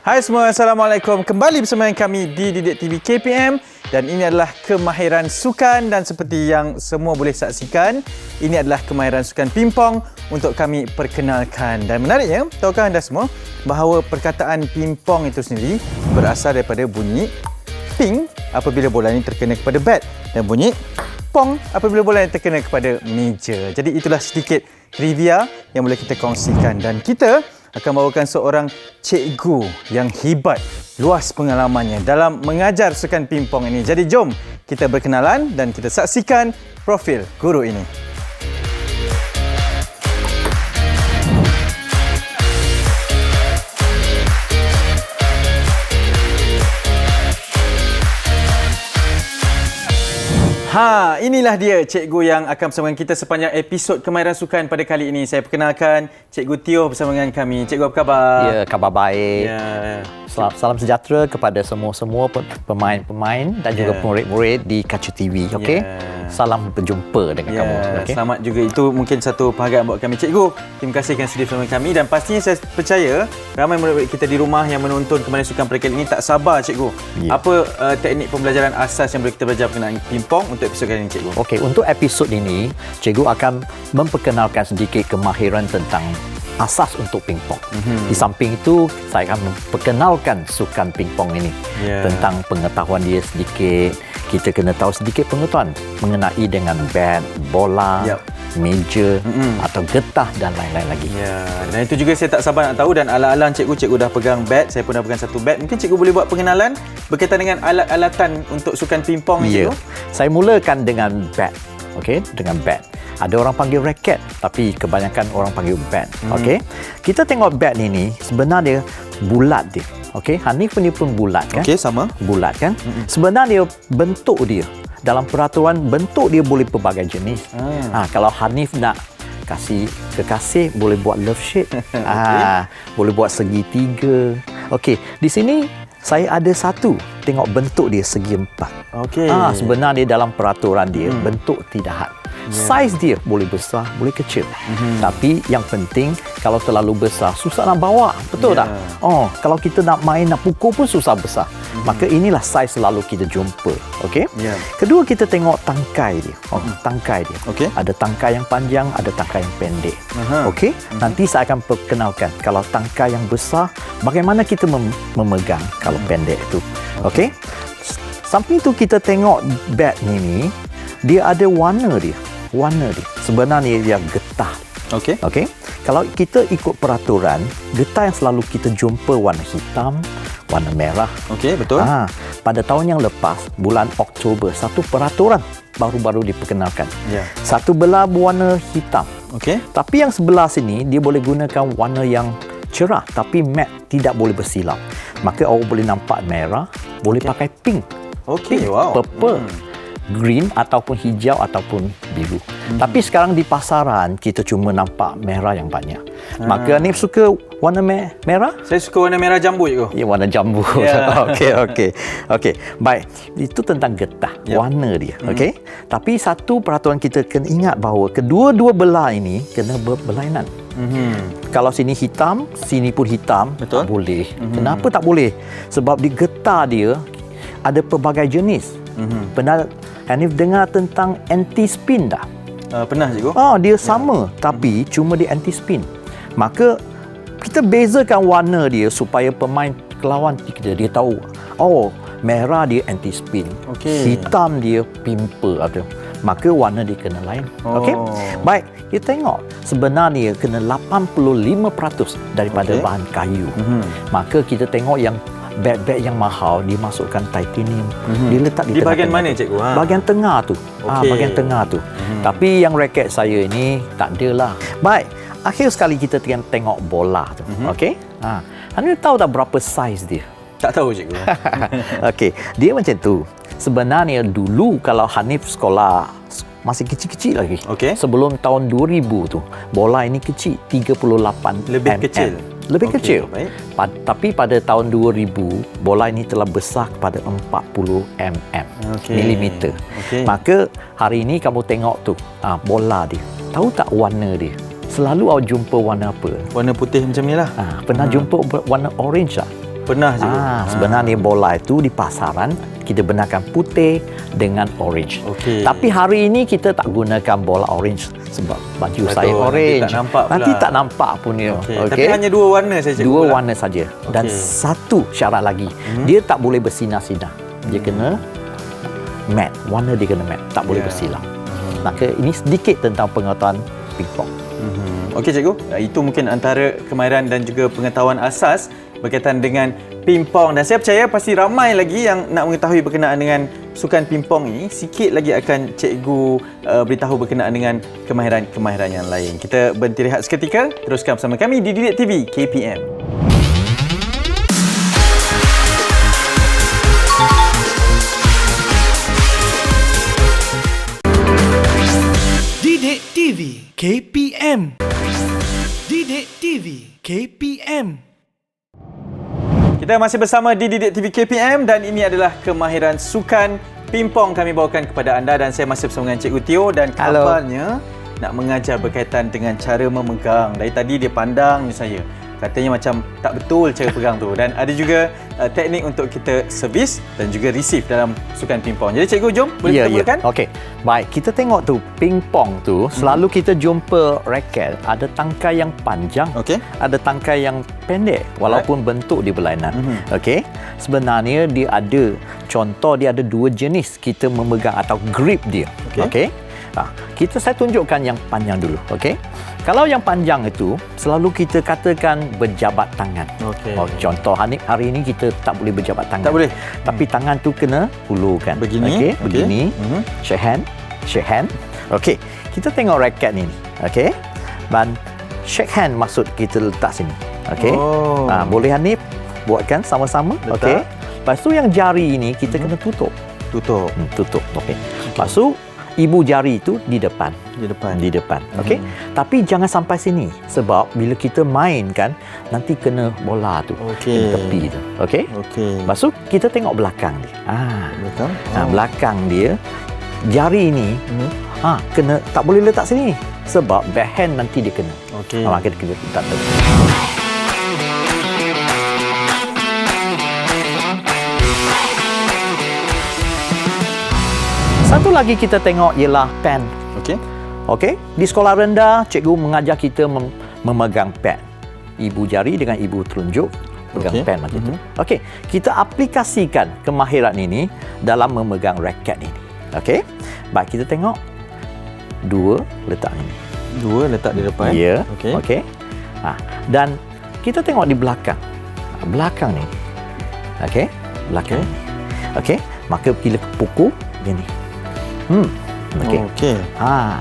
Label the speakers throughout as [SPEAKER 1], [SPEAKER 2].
[SPEAKER 1] Hai semua, Assalamualaikum. Kembali bersama kami di Didik TV KPM dan ini adalah kemahiran sukan dan seperti yang semua boleh saksikan, ini adalah kemahiran sukan pingpong untuk kami perkenalkan. Dan menariknya, tahukah anda semua bahawa perkataan pingpong itu sendiri berasal daripada bunyi ping apabila bola ini terkena kepada bat dan bunyi pong apabila bola ini terkena kepada meja. Jadi itulah sedikit trivia yang boleh kita kongsikan dan kita akan bawakan seorang cikgu yang hebat, luas pengalamannya dalam mengajar sukan pingpong ini. Jadi jom kita berkenalan dan kita saksikan profil guru ini. Inilah dia cikgu yang akan bersama dengan kita sepanjang episod kemahiran sukan pada kali ini. Saya perkenalkan Cikgu Tio bersama dengan kami. Cikgu, apa khabar?
[SPEAKER 2] Ya, khabar baik.
[SPEAKER 1] Ya.
[SPEAKER 2] Salam sejahtera kepada semua pemain-pemain dan juga murid-murid di Kaca TV. Okey. Salam berjumpa dengan kamu. Okay?
[SPEAKER 1] Selamat juga. Itu mungkin satu penghargaan buat kami. Cikgu, terima kasih kerana sudi bersama kami dan pastinya saya percaya ramai murid-murid kita di rumah yang menonton kemahiran sukan pada kali ini tak sabar, Cikgu. Apa teknik pembelajaran asas yang boleh kita belajar berkenaan pingpong untuk episod kali ini, Cikgu?
[SPEAKER 2] Okey, untuk episod ini, Cikgu akan memperkenalkan sedikit kemahiran tentang asas untuk pingpong. Di samping itu, saya akan memperkenalkan sukan pingpong ini. Tentang pengetahuan dia sedikit. Kita kena tahu sedikit pengetahuan mengenai dengan bat, bola, meja atau getah dan lain-lain lagi.
[SPEAKER 1] Dan itu juga saya tak sabar nak tahu dan ala-ala cikgu dah pegang bat, saya pun dah pegang satu bat. Mungkin cikgu boleh buat pengenalan berkaitan dengan alat-alatan untuk sukan pingpong ni, cikgu?
[SPEAKER 2] Saya mulakan dengan bat. Okey, dengan bat. Ada orang panggil raket tapi kebanyakan orang panggil bat. Okey. Kita tengok bat ni sebenarnya bulat dia. Okey, Hanif ni pun bulat kan?
[SPEAKER 1] Okey, sama.
[SPEAKER 2] Bulat kan? Sebenarnya bentuk dia dalam peraturan bentuk dia boleh pelbagai jenis. Kalau Hanif nak kasih kekasih boleh buat love shape. Boleh buat segitiga. Okey, di sini saya ada satu. Tengok bentuk dia segi empat.
[SPEAKER 1] Okey.
[SPEAKER 2] Sebenarnya dalam peraturan dia bentuk tidak had. Saiz dia boleh besar, boleh kecil. Tapi yang penting kalau terlalu besar susah nak bawa, betul tak? Kalau kita nak main nak pukul pun susah besar. Maka inilah saiz selalu kita jumpa. Okey? Kedua kita tengok tangkai dia. Tangkai dia. Ada tangkai yang panjang, ada tangkai yang pendek. Okey? Nanti saya akan perkenalkan kalau tangkai yang besar bagaimana kita memegang kalau pendek itu. Okey? Samping itu kita tengok bat ni dia ada warna dia. Sebenarnya dia getah. Okey. Kalau kita ikut peraturan, getah yang selalu kita jumpa warna hitam, warna merah.
[SPEAKER 1] Okey, betul.
[SPEAKER 2] Pada tahun yang lepas, bulan Oktober, satu peraturan baru-baru diperkenalkan. Satu belah berwarna hitam.
[SPEAKER 1] Okey.
[SPEAKER 2] Tapi yang sebelah sini dia boleh gunakan warna yang cerah tapi matte, tidak boleh bersilau. Maka awak boleh nampak merah, boleh pakai pink. Purple. Green ataupun hijau ataupun biru. Tapi sekarang di pasaran kita cuma nampak merah yang banyak. Maka Hanif suka warna merah?
[SPEAKER 1] Saya suka warna merah jambu, cikgu.
[SPEAKER 2] Ya, warna jambu. Okey. Baik. Itu tentang getah, warna dia. Okey. Tapi satu peraturan kita kena ingat bahawa kedua-dua belah ini kena berlainan. Kalau sini hitam, sini pun hitam,
[SPEAKER 1] betul?
[SPEAKER 2] Tak boleh. Kenapa tak boleh? Sebab di getah dia ada pelbagai jenis. Pernah Hanif dengar tentang anti-spin dah?
[SPEAKER 1] Pernah, cikgu.
[SPEAKER 2] Dia sama tapi cuma dia anti-spin. Maka kita bezakan warna dia supaya pemain kelawan kita dia tahu. Merah dia anti-spin. Hitam dia pimple atau maka warna dia kena lain. Okey. Baik, kita tengok sebenarnya kena 85% daripada bahan kayu. Maka kita tengok yang bat-bat yang mahal dimasukkan titanium. Dia letak di
[SPEAKER 1] bahagian mana, cikgu?
[SPEAKER 2] Bahagian tengah tu. Bahagian tengah tu. Tapi yang raket saya ini tak adalah. Baik, akhir sekali kita tengok bola tu. Okey? Anda tahu tak berapa saiz dia?
[SPEAKER 1] Tak tahu, cikgu.
[SPEAKER 2] Okey, dia macam tu. Sebenarnya dulu kalau Hanif sekolah masih kecil-kecil lagi. Sebelum tahun 2000 tu, bola ini kecil, 38
[SPEAKER 1] lebih kecil.
[SPEAKER 2] Lebih kecil. Tapi pada tahun 2000, bola ini telah besar kepada 40 milimeter. Maka hari ini kamu tengok tu, bola dia. Tahu tak warna dia? Selalu awak jumpa warna apa?
[SPEAKER 1] Warna putih macam ni lah.
[SPEAKER 2] Pernah jumpa warna orange tak?
[SPEAKER 1] Pernah je.
[SPEAKER 2] Sebenarnya bola itu di pasaran kita benarkan putih dengan orange.
[SPEAKER 1] Okey.
[SPEAKER 2] Tapi hari ini kita tak gunakan bola orange sebab baju
[SPEAKER 1] Betul,
[SPEAKER 2] saya orange.
[SPEAKER 1] nanti tak nampak pula.
[SPEAKER 2] Nanti tak nampak pun dia.
[SPEAKER 1] Okey. Tapi hanya 2 warna saja.
[SPEAKER 2] Dua warna saja. Dan satu syarat lagi, dia tak boleh bersinar-sinar. Dia kena matte. Warna dia kena matte, tak boleh bersilang. Maka ini sedikit tentang pengetahuan pingpong.
[SPEAKER 1] Okey cikgu, itu mungkin antara kemahiran dan juga pengetahuan asas berkaitan dengan pingpong, dan saya percaya pasti ramai lagi yang nak mengetahui berkenaan dengan sukan pingpong ini. Sikit lagi akan cikgu beritahu berkenaan dengan kemahiran-kemahiran yang lain. Kita berhenti rehat seketika, teruskan bersama kami di Didik TV KPM.
[SPEAKER 3] Didik TV KPM. Didik TV KPM.
[SPEAKER 1] Kita masih bersama di Didik TV KPM dan ini adalah kemahiran sukan pingpong kami bawakan kepada anda, dan saya masih bersama dengan Cikgu Teo, dan kabarnya nak mengajar berkaitan dengan cara memegang. Dari tadi dia pandang saya, katanya macam tak betul cara pegang tu, dan ada juga teknik untuk kita servis dan juga receive dalam sukan pingpong. Jadi cikgu, jom boleh kita mulakan?
[SPEAKER 2] Okey. Baik, kita tengok tu pingpong tu selalu kita jumpa raket ada tangkai yang panjang, ada tangkai yang pendek walaupun bentuk dia berlainan. Okey. Sebenarnya dia ada contoh, dia ada 2 jenis kita memegang atau grip dia. Okey. Saya tunjukkan yang panjang dulu. Okey. Kalau yang panjang itu selalu kita katakan berjabat tangan. Contoh hari ini kita tak boleh berjabat tangan.
[SPEAKER 1] Tak boleh.
[SPEAKER 2] Tapi tangan tu kena hulurkan.
[SPEAKER 1] Begini.
[SPEAKER 2] Begini. Shake hand. Okey. Kita tengok raket ni. Okey. Dan shake hand maksud kita letak sini. Okey. Boleh Hanif buatkan sama-sama. Okey. Lepas tu yang jari ini kita kena tutup. Tutup. Okey. Lepas tu ibu jari itu di depan. Di depan. Okey. Tapi jangan sampai sini sebab bila kita main kan nanti kena bola tu. Kena tepi tu. Okey. Lepas tu kita tengok belakang dia. Belakang dia jari ini kena tak boleh letak sini sebab backhand nanti dia kena. Kita kena letak tu. Satu lagi kita tengok ialah pen. Okey. Di sekolah rendah, cikgu mengajar kita memegang pen. Ibu jari dengan ibu telunjuk pegang pen macam itu. Okey. Kita aplikasikan kemahiran ini dalam memegang raket ini. Okey. Baik, kita tengok 2 letak ini.
[SPEAKER 1] 2 letak di depan.
[SPEAKER 2] Ya. Okey. Dan kita tengok di belakang. Belakang ni. Okey. Belakang ni. Okey. Maka bila pukul gini. Okey.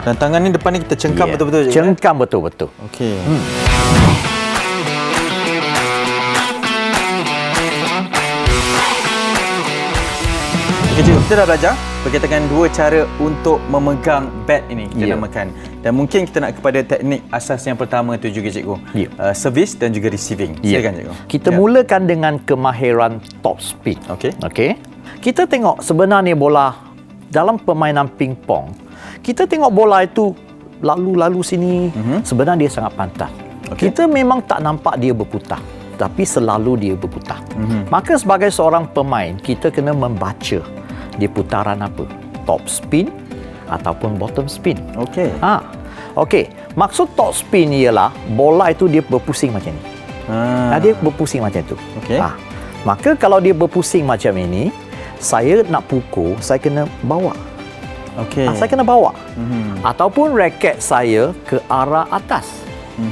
[SPEAKER 1] Dan tangan ni depan ni kita cengkam betul-betul je.
[SPEAKER 2] Cengkam betul-betul.
[SPEAKER 1] Okey. Okey cikgu, kita dah belajar berkaitan dengan 2 cara untuk memegang bat ini, kita namakan. Dan mungkin kita nak kepada teknik asas yang pertama tu juga cikgu. Service dan juga receiving. Silakan cikgu.
[SPEAKER 2] Kita mulakan dengan kemahiran top spin. Okey. Kita tengok sebenarnya bola dalam permainan pingpong, kita tengok bola itu lalu-lalu sini, sebenarnya dia sangat pantas. Kita memang tak nampak dia berputar, tapi selalu dia berputar. Maka sebagai seorang pemain, kita kena membaca dia putaran apa, top spin ataupun bottom spin. Okey. Maksud top spin ialah bola itu dia berpusing macam ni. Dia berpusing macam tu. Maka kalau dia berpusing macam ini, saya nak pukul, saya kena bawa. Saya kena bawa. Ataupun raket saya ke arah atas.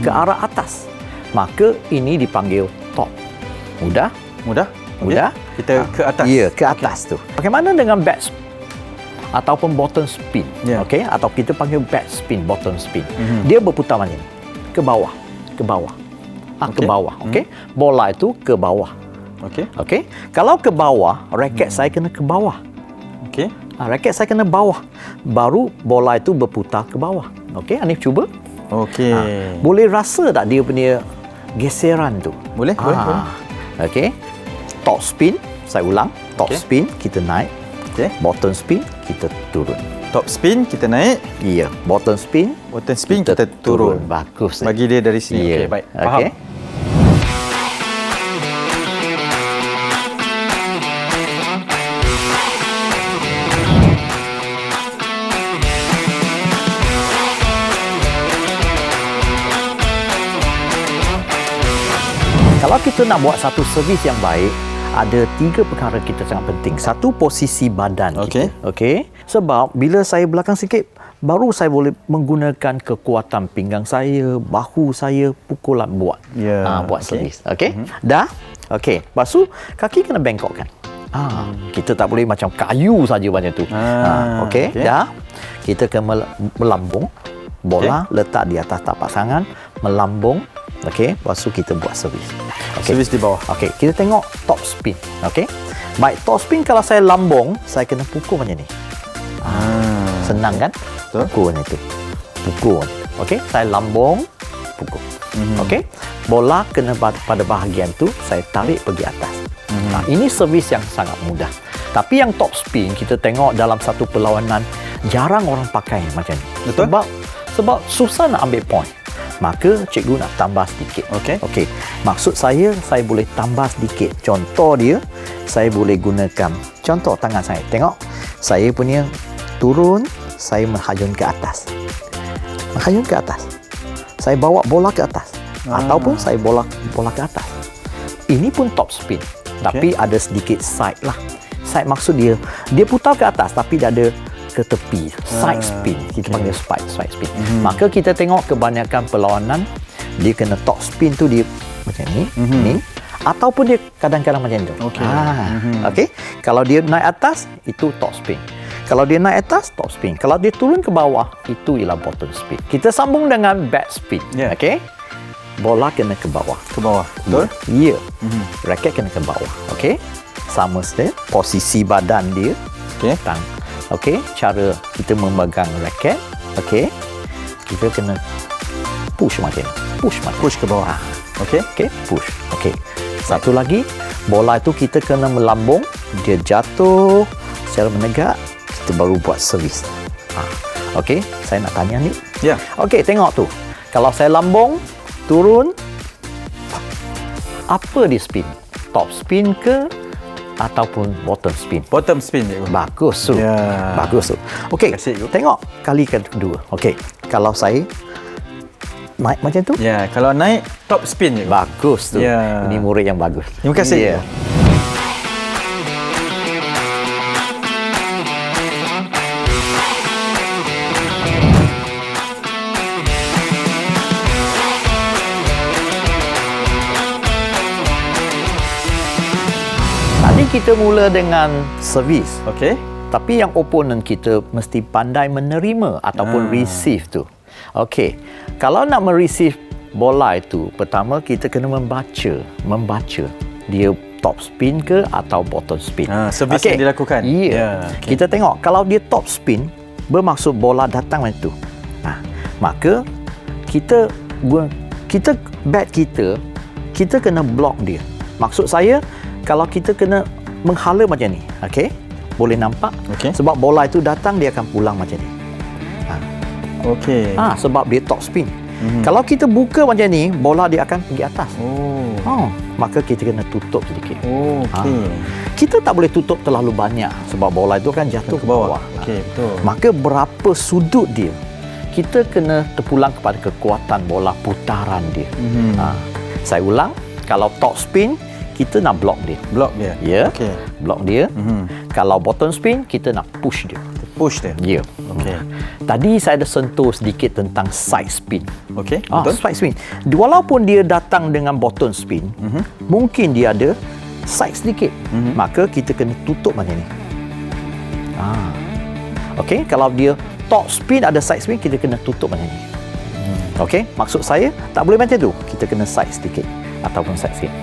[SPEAKER 2] Ke arah atas. Maka ini dipanggil top. Mudah? Kita ke atas. Ya, ke atas tu. Bagaimana dengan back ataupun bottom spin? Okey, atau kita panggil back spin, bottom spin. Dia berputar macam ni. Ke bawah. Ke bawah. Okey. Bola itu ke bawah. Okey. Kalau ke bawah, raket saya kena ke bawah. Raket saya kena bawah. Baru bola itu berputar ke bawah. Okey, Hanif cuba. Boleh rasa tak dia punya geseran tu? Boleh. Okey. Top spin, saya ulang. Top spin kita naik. Bottom spin kita turun.
[SPEAKER 1] Top spin kita naik.
[SPEAKER 2] Ya. Bottom spin
[SPEAKER 1] kita turun.
[SPEAKER 2] Bagus.
[SPEAKER 1] Bagi dia dari sini. Okey, baik. Faham.
[SPEAKER 2] Kalau kita nak buat satu servis yang baik, ada 3 perkara kita sangat penting. Satu, posisi badan kita. Okey. Sebab bila saya belakang sikit, baru saya boleh menggunakan kekuatan pinggang saya, bahu saya, pukulan buat. Buat servis. Okey. Dah? Okey. Lepas tu, kaki kena bengkokkan. Kita tak boleh macam kayu saja macam tu. Okey. Dah? Kita kena melambung. Bola letak di atas tapak tangan, melambung. Okey, lepas tu kita buat servis.
[SPEAKER 1] Servis di bawah.
[SPEAKER 2] Okey, kita tengok top spin. Okey. Baik, top spin kalau saya lambung, saya kena pukul macam ni. Senang kan?
[SPEAKER 1] Betul.
[SPEAKER 2] Pukul macam tu. Pukul. Okey, saya lambung, pukul. Okey. Bola kena pada bahagian tu, saya tarik pergi atas. Ini servis yang sangat mudah. Tapi yang top spin, kita tengok dalam satu perlawanan, jarang orang pakai macam ni.
[SPEAKER 1] Betul.
[SPEAKER 2] Sebab susah nak ambil point. Maka cikgu nak tambah sedikit. Okey. Maksud saya boleh tambah sedikit. Contoh dia, saya boleh gunakan contoh tangan saya. Tengok. Saya punya turun, saya menghayun ke atas. Menghayun ke atas. Saya bawa bola ke atas. Ataupun saya bola ke atas. Ini pun top spin. Tapi ada sedikit side lah. Side maksud dia putar ke atas tapi dia ada ke tepi, side spin. Kita panggil side spin. Maka kita tengok kebanyakan perlawanan dia kena top spin tu dia macam ni, ni ataupun dia kadang-kadang macam tu. Okey. Kalau dia naik atas itu top spin. Kalau dia naik atas top spin. Kalau dia turun ke bawah itu ialah bottom spin. Kita sambung dengan back spin. Okey. Bola kena ke bawah.
[SPEAKER 1] Ke bawah. Betul?
[SPEAKER 2] Ya. Raket kena ke bawah. Okey. Sama saja posisi badan dia.
[SPEAKER 1] Okey.
[SPEAKER 2] Okey, cara kita memegang raket. Okey. Kita kena push macam ni.
[SPEAKER 1] Push ke bawah. Okey.
[SPEAKER 2] Okey, push. Okey. Satu lagi, bola itu kita kena melambung, dia jatuh secara menegak, kita baru buat servis. Okey, saya nak tanya ni.
[SPEAKER 1] Ya.
[SPEAKER 2] Okey, tengok tu. Kalau saya lambung, turun, apa dia spin? Top spin ke ataupun bottom spin?
[SPEAKER 1] Bottom spin je.
[SPEAKER 2] Bagus tu. Bagus tu. Okey, tengok kali kedua. Okey, kalau saya naik macam tu.
[SPEAKER 1] Kalau naik top spin je.
[SPEAKER 2] Bagus tu. Ini murid yang bagus.
[SPEAKER 1] Terima kasih.
[SPEAKER 2] Tadi kita mula dengan servis.
[SPEAKER 1] Okey.
[SPEAKER 2] Tapi yang opponent kita mesti pandai menerima ataupun receive tu. Okey. Kalau nak mereceive bola itu, pertama kita kena membaca dia top spin ke atau bottom spin.
[SPEAKER 1] Servis yang dilakukan.
[SPEAKER 2] Kita tengok kalau dia top spin, bermaksud bola datang macam tu. Maka kita bat kita kena block dia. Maksud saya kalau kita kena menghala macam ni, okey? Boleh nampak? Sebab bola itu datang dia akan pulang macam ni.
[SPEAKER 1] Okey.
[SPEAKER 2] Sebab dia top spin. Kalau kita buka macam ni, bola dia akan pergi atas. Maka kita kena tutup sedikit. Kita tak boleh tutup terlalu banyak sebab bola itu akan jatuh ke bawah.
[SPEAKER 1] Betul.
[SPEAKER 2] Maka berapa sudut dia, kita kena terpulang kepada kekuatan bola putaran dia. Saya ulang, kalau top spin kita nak block dia. Block dia. Kalau bottom spin kita nak push dia. Tadi saya ada sentuh sedikit tentang side spin.
[SPEAKER 1] Betul.
[SPEAKER 2] Side spin. Walaupun dia datang dengan bottom spin, mungkin dia ada side sedikit. Maka kita kena tutup macam ni. Okey, kalau dia top spin ada side spin, kita kena tutup macam ni. Okey, maksud saya tak boleh macam tu. Kita kena side sedikit ataupun side sikit.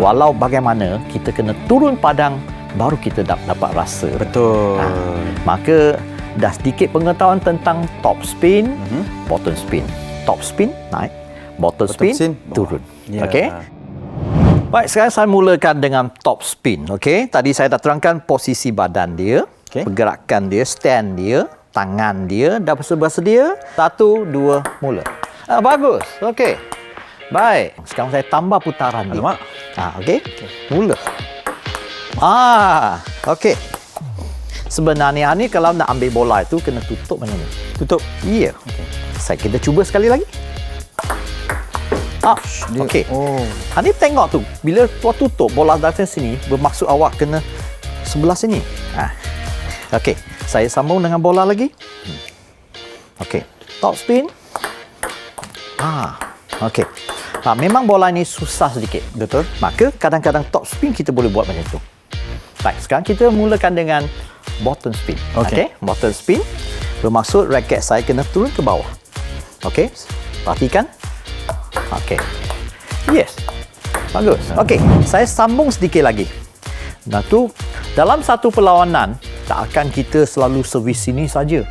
[SPEAKER 2] Walau bagaimana kita kena turun padang baru kita dapat rasa.
[SPEAKER 1] Betul.
[SPEAKER 2] Maka dah sedikit pengetahuan tentang top spin, bottom spin. Top spin naik, bottom spin turun. Okey. Baik, sekarang saya mulakan dengan top spin. Okey. Tadi saya dah terangkan posisi badan dia, pergerakan dia, stand dia, tangan dia, dah bersedia. 1, 2, mula. Bagus. Okey. Baik, sekarang saya tambah putaran dia. Okey. Mula. Okey. Sebenarnya ni kalau nak ambil bola itu kena tutup macam ni.
[SPEAKER 1] Tutup.
[SPEAKER 2] Kita cuba sekali lagi. Up. Okey.
[SPEAKER 1] Oh.
[SPEAKER 2] Hanif tengok tu. Bila tuan tutup, bola datang sini, bermaksud awak kena sebelah sini. Okey. Saya sambung dengan bola lagi. Okey. Top spin. Okey. Memang bola ini susah sedikit.
[SPEAKER 1] Betul.
[SPEAKER 2] Maka kadang-kadang top spin kita boleh buat macam tu. Baik, sekarang kita mulakan dengan bottom spin.
[SPEAKER 1] Okey.
[SPEAKER 2] Bottom spin bermaksud raket saya kena turun ke bawah. Okey. Perhatikan. Okey. Yes. Bagus. Okey, saya sambung sedikit lagi. Nah tu dalam satu perlawanan tak akan kita selalu servis sini saja.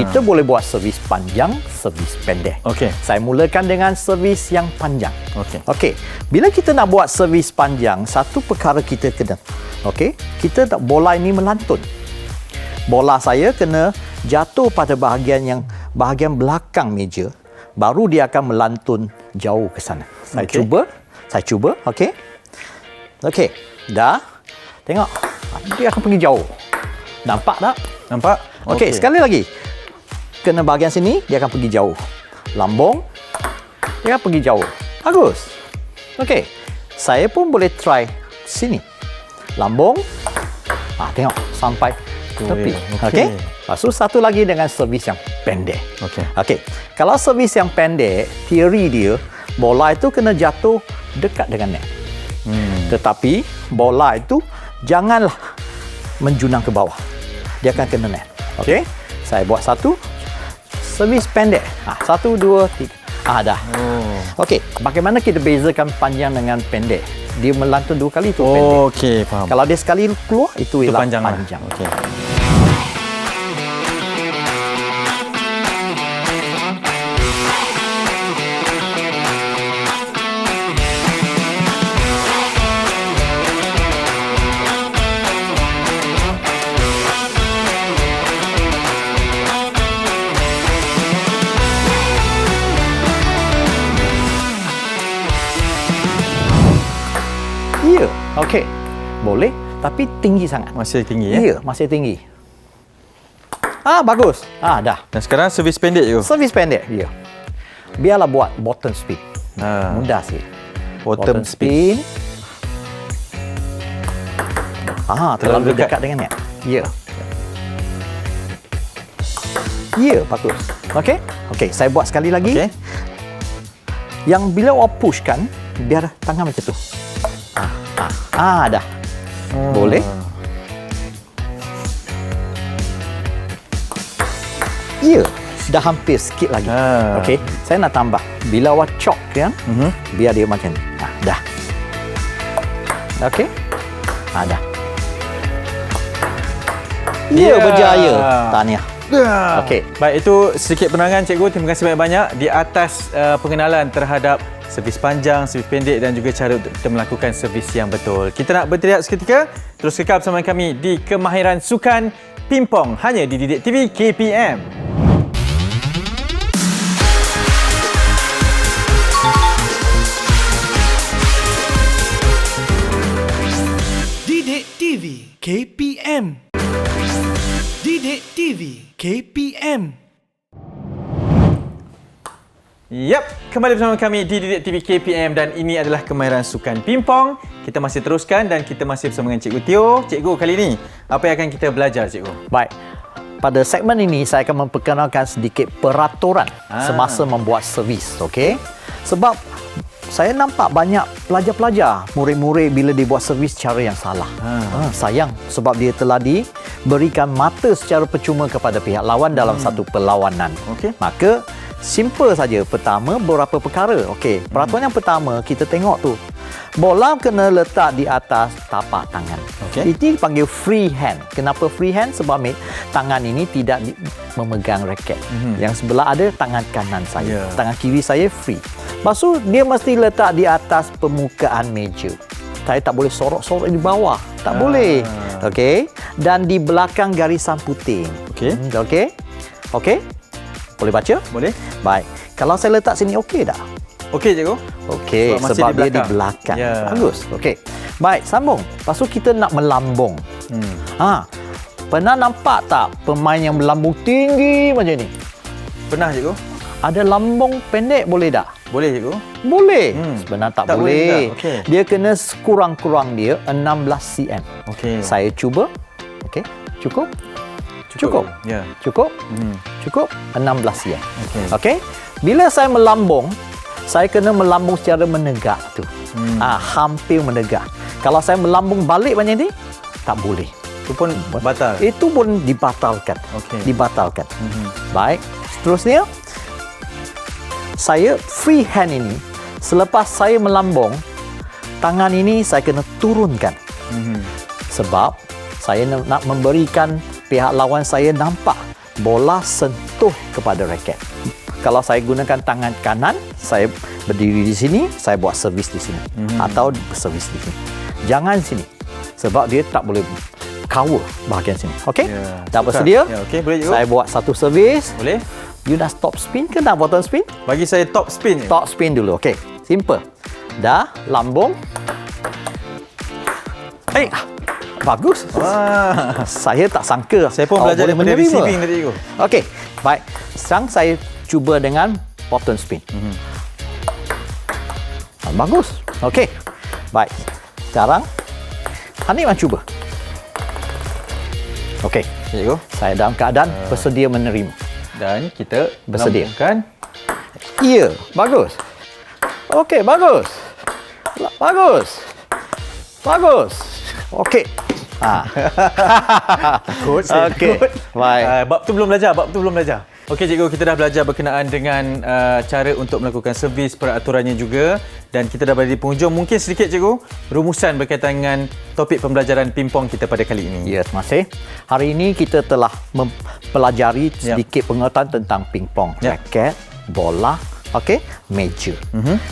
[SPEAKER 2] Kita boleh buat servis panjang, servis pendek.
[SPEAKER 1] Okey.
[SPEAKER 2] Saya mulakan dengan servis yang panjang.
[SPEAKER 1] Okey.
[SPEAKER 2] Okey. Bila kita nak buat servis panjang, satu perkara kita kena. Okey, kita tak bola ini melantun. Bola saya kena jatuh pada bahagian belakang meja, baru dia akan melantun jauh ke sana. Saya cuba. Okey. Okey. Dah. Tengok. Dia akan pergi jauh. Nampak tak?
[SPEAKER 1] Nampak?
[SPEAKER 2] Okey, sekali lagi. Kena bahagian sini, dia akan pergi jauh. Lambung, dia akan pergi jauh. Bagus. Okey. Saya pun boleh try sini. Lambung. Tengok sampai tepi. Okey. Lepas tu satu lagi dengan servis yang pendek. Okey. Kalau servis yang pendek, teori dia, bola itu kena jatuh dekat dengan net. Tetapi bola itu janganlah menjunang ke bawah. Dia akan kena net. Okey. Saya buat satu servis pendek. 1, 2, 3. Dah. Okey, bagaimana kita bezakan panjang dengan pendek? Dia melantun 2 kali itu pendek.
[SPEAKER 1] Okey, faham.
[SPEAKER 2] Kalau dia sekali keluar itu ialah
[SPEAKER 1] panjang.
[SPEAKER 2] Okey. Ya, okey. Boleh, tapi tinggi sangat.
[SPEAKER 1] Masih tinggi ya?
[SPEAKER 2] Ya, masih tinggi. Bagus. Dah.
[SPEAKER 1] Dan sekarang servis pendek je.
[SPEAKER 2] Servis pendek, ya. Biarlah buat bottom spin. Mudah sikit.
[SPEAKER 1] Bottom spin.
[SPEAKER 2] Terlalu dekat dengan net. Ya. Ya, bagus. Okey. Okey, saya buat sekali lagi.
[SPEAKER 1] Okey.
[SPEAKER 2] Yang bila awak pushkan, biar tangan macam tu. Dah. Boleh. Ya, dah hampir sikit lagi. Okey, saya nak tambah. Bila awak chop kan, biar dia macam ni. Dah. Okey. Dah. Ya, berjaya. Tahniah. Okey.
[SPEAKER 1] Baik, itu sedikit penerangan cikgu. Terima kasih banyak-banyak di atas pengenalan terhadap servis panjang, servis pendek dan juga cara untuk kita melakukan servis yang betul. Kita nak berteriak seketika. Terus kekal bersama kami di Kemahiran Sukan Pimpong hanya di Didik TV KPM.
[SPEAKER 3] Didik TV KPM. Didik TV KPM.
[SPEAKER 1] Yap, kembali bersama kami di Didik TV KPM dan ini adalah Kemahiran Sukan Pimpong. Kita masih teruskan dan kita masih bersama dengan Cikgu Teo. Cikgu, kali ini apa yang akan kita belajar, Cikgu?
[SPEAKER 2] Baik. Pada segmen ini saya akan memperkenalkan sedikit peraturan semasa membuat servis, okey? Sebab saya nampak banyak pelajar-pelajar, murid-murid bila dia buat servis cara yang salah. Sayang sebab dia telah diberikan mata secara percuma kepada pihak lawan dalam satu perlawanan.
[SPEAKER 1] Okey.
[SPEAKER 2] Maka simple saja. Pertama, beberapa perkara. Okey, peraturan yang pertama kita tengok tu. Bola kena letak di atas tapak tangan.
[SPEAKER 1] Okey.
[SPEAKER 2] Itu dipanggil free hand. Kenapa free hand? Sebab tangan ini tidak memegang raket. Yang sebelah ada tangan kanan saya. Tangan kiri saya free. Lepas tu dia mesti letak di atas permukaan meja. Saya tak boleh sorok-sorok di bawah. Tak boleh. Okey. Dan di belakang garisan putih.
[SPEAKER 1] Okey.
[SPEAKER 2] Okey. Okey. Boleh baca?
[SPEAKER 1] Boleh.
[SPEAKER 2] Baik. Kalau saya letak sini okey tak?
[SPEAKER 1] Okey, Cikgu.
[SPEAKER 2] Okey, sebab dia di belakang.
[SPEAKER 1] Ya.
[SPEAKER 2] Bagus. Okey. Baik, sambung. Lepas tu kita nak melambung. Pernah nampak tak pemain yang melambung tinggi macam ni?
[SPEAKER 1] Pernah, Cikgu?
[SPEAKER 2] Ada lambung pendek boleh tak?
[SPEAKER 1] Boleh cikgu?
[SPEAKER 2] Boleh. Sebenarnya tak
[SPEAKER 1] Tak boleh
[SPEAKER 2] boleh.
[SPEAKER 1] juga. Okey.
[SPEAKER 2] Dia kena kurang-kurang dia 16 cm.
[SPEAKER 1] Okey.
[SPEAKER 2] Saya cuba. Okey. Cukup? Cukup.
[SPEAKER 1] Ya.
[SPEAKER 2] Cukup? Cukup 16 cm.
[SPEAKER 1] Okey.
[SPEAKER 2] Okey. Bila saya melambung, saya kena melambung secara menegak tu. Hampir menegak. Kalau saya melambung balik macam ni, tak boleh.
[SPEAKER 1] Itu pun batal.
[SPEAKER 2] Itu pun dibatalkan.
[SPEAKER 1] Okey.
[SPEAKER 2] Dibatalkan. Baik. Seterusnya, saya free hand ini, selepas saya melambung, tangan ini saya kena turunkan. Sebab saya nak memberikan pihak lawan saya nampak bola sentuh kepada raket. Kalau saya gunakan tangan kanan, saya berdiri di sini, saya buat servis di sini. Atau servis di sini. Jangan sini. Sebab dia tak boleh cover bahagian sini. Okey?
[SPEAKER 1] Ya,
[SPEAKER 2] Dah
[SPEAKER 1] sukar.
[SPEAKER 2] bersedia?
[SPEAKER 1] Ya, okey, boleh cikgu.
[SPEAKER 2] Saya buat satu servis.
[SPEAKER 1] Boleh?
[SPEAKER 2] You dah stop spin ke nak bottom spin?
[SPEAKER 1] Bagi saya top spin.
[SPEAKER 2] Top spin dulu. Okey. Simple. Dah lambung. Bagus.
[SPEAKER 1] Wah.
[SPEAKER 2] Saya tak sangka.
[SPEAKER 1] Saya pun
[SPEAKER 2] awak
[SPEAKER 1] belajar
[SPEAKER 2] boleh
[SPEAKER 1] daripada
[SPEAKER 2] menerima.
[SPEAKER 1] receiving tadi cikgu.
[SPEAKER 2] Okey. Baik. Sekarang saya cuba dengan bottom spin. Bagus. Okey. Baik. Sekarang Hanif cuba. Okey.
[SPEAKER 1] Cikgu.
[SPEAKER 2] Saya dalam keadaan bersedia menerima.
[SPEAKER 1] Dan kita
[SPEAKER 2] Bersedia.
[SPEAKER 1] lambungkan.
[SPEAKER 2] Ya, bagus. Okey, bagus. Bagus. Bagus. Okey.
[SPEAKER 1] Takut saya
[SPEAKER 2] Okey.
[SPEAKER 1] takut.
[SPEAKER 2] Baik.
[SPEAKER 1] Bab tu belum belajar. Okey cikgu, kita dah belajar berkenaan dengan cara untuk melakukan servis, peraturannya juga, dan kita dah berada di penghujung. Mungkin sedikit cikgu rumusan berkaitan dengan topik pembelajaran pingpong kita pada kali ini.
[SPEAKER 2] Ya, terima kasih. Hari ini kita telah mempelajari sedikit pengetahuan tentang pingpong.
[SPEAKER 1] Ya.
[SPEAKER 2] Raket, bola, okey, meja.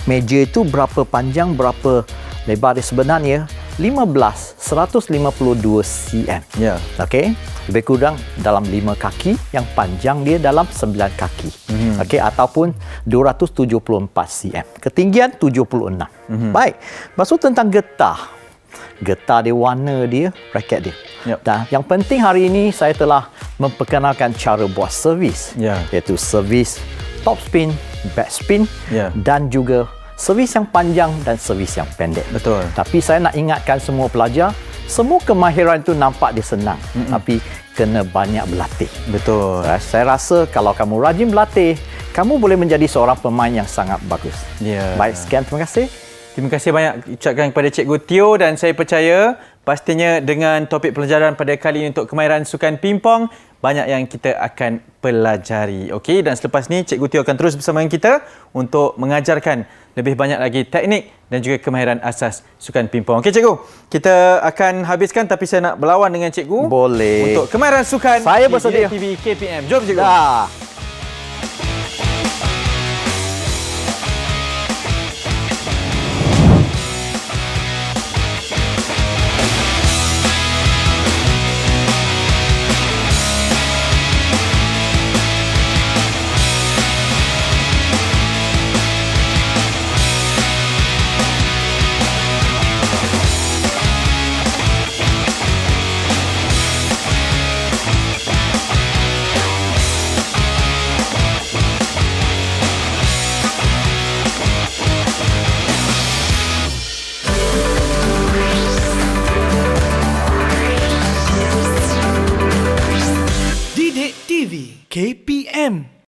[SPEAKER 2] Meja itu berapa panjang, berapa lebar dia sebenarnya? 152 cm.
[SPEAKER 1] Ya.
[SPEAKER 2] Okey, lebih kurang dalam 5 kaki, yang panjang dia dalam 9 kaki. Okey, ataupun 274 cm. Ketinggian 76. Baik. Lepas tu tentang getah. Getah dia, warna dia, raket dia.
[SPEAKER 1] Yep.
[SPEAKER 2] Dan yang penting hari ini saya telah memperkenalkan cara buat servis.
[SPEAKER 1] Ya.
[SPEAKER 2] Iaitu servis top spin, back spin,
[SPEAKER 1] Ya.
[SPEAKER 2] dan juga servis yang panjang dan servis yang pendek.
[SPEAKER 1] Betul.
[SPEAKER 2] Tapi saya nak ingatkan semua pelajar, semua kemahiran itu nampak dia senang. Tapi kena banyak berlatih.
[SPEAKER 1] Betul.
[SPEAKER 2] Saya rasa kalau kamu rajin berlatih, kamu boleh menjadi seorang pemain yang sangat bagus.
[SPEAKER 1] Ya.
[SPEAKER 2] Baik, sekian. Terima kasih.
[SPEAKER 1] Terima kasih banyak ucapkan kepada Cikgu Teo, dan saya percaya pastinya dengan topik pelajaran pada kali ini untuk kemahiran sukan pingpong, banyak yang kita akan pelajari. Okey, dan selepas ni Cikgu Teo akan terus bersama dengan kita untuk mengajarkan lebih banyak lagi teknik dan juga kemahiran asas sukan pingpong. Okey Cikgu, kita akan habiskan tapi saya nak berlawan dengan Cikgu.
[SPEAKER 2] Boleh.
[SPEAKER 1] Untuk kemahiran sukan
[SPEAKER 2] Saya bersedia.
[SPEAKER 1] di TV KPM. Jom Cikgu.
[SPEAKER 2] Dah.
[SPEAKER 3] Didik TV KPM